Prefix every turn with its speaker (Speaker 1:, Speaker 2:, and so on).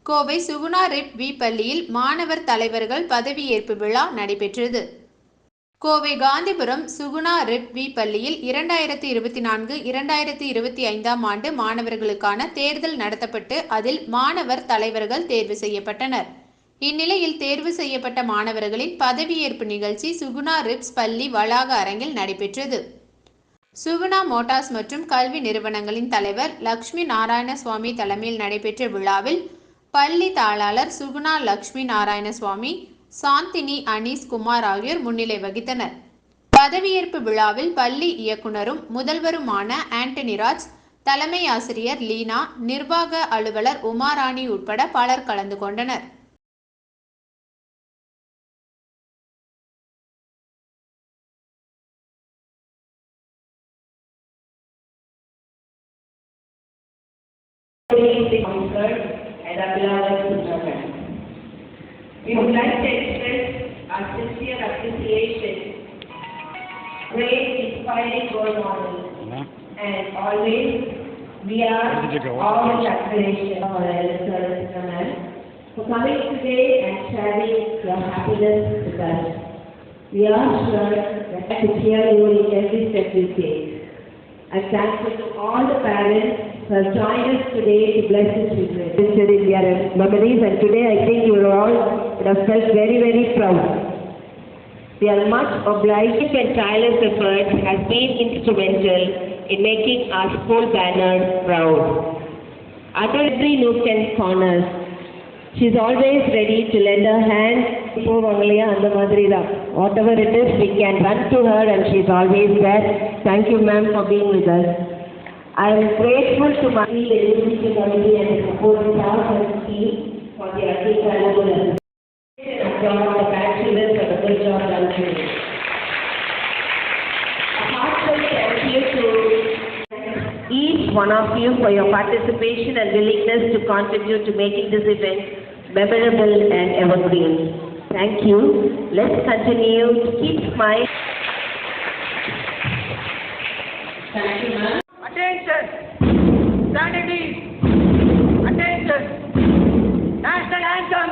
Speaker 1: Kovai Suguna rib we பள்ளியில் மாணவர் தலைவர்கள் பதவியேற்பு விழா நடைபெற்றது. கோவை காந்திபுரம் சுகுணா ரிப் வி பள்ளியில் 2024-2025 ஆண்டு மாணவர்களுக்கான தேர்தல் நடத்தப்பட்டு அதில் மாணவர் தலைவர்கள் தேர்வு செய்யப்பட்டனர். இந்நிலையில் தேர்வு செய்யப்பட்ட மாணவர்களின் பதவியேற்பு நிகழ்ச்சி சுகுணா ரிப்ஸ் பள்ளி வளாக அரங்கில் நடைபெற்றது. சுகுணா மோட்டார்ஸ் மற்றும் கல்வி நிறுவனங்களின் தலைவர் லட்சுமி நாராயணசுவாமி தலைமையில் நடைபெற்ற விழாவில் பள்ளி தாளாளர் சுகுணா லட்சுமி நாராயணசுவாமி, சாந்தினி அனீஸ் குமார் ஆகியோர் முன்னிலை வகித்தனர். பதவியேற்பு விழாவில் பள்ளி இயக்குனரும் முதல்வருமான ஆண்டனிராஜ், தலைமை ஆசிரியர் லீனா, நிர்வாக அலுவலர் உமாராணி உட்பட பலர் கலந்து கொண்டனர்.
Speaker 2: And our beloved children. We would like to express our sincere appreciation, great inspiring role models, and always we are always admiration of our elders for coming today and sharing your happiness with us. We are sure that to cheer you in every step you take. I'm thankful to all the parents who have joined us today to bless the children. In their memories, and today I think you all would have felt very, very proud. We are much obliged and tireless effort has been instrumental in making our school banner proud. Under every nook and corners, she is always ready to lend her hand. Whatever it is, we can run to her and she is always there. Thank you, ma'am, for being with us. I am grateful to my education committee and the support staff and team for the valuable assistance of the bachelors for the good job done today. A heartfelt thank you to each one of you for your participation and willingness to contribute to making this event memorable and evergreen. Thank you. Let's continue to keep smiling. Thank you, ma'am.
Speaker 3: Attention! Stand at ease! Attention! National anthem!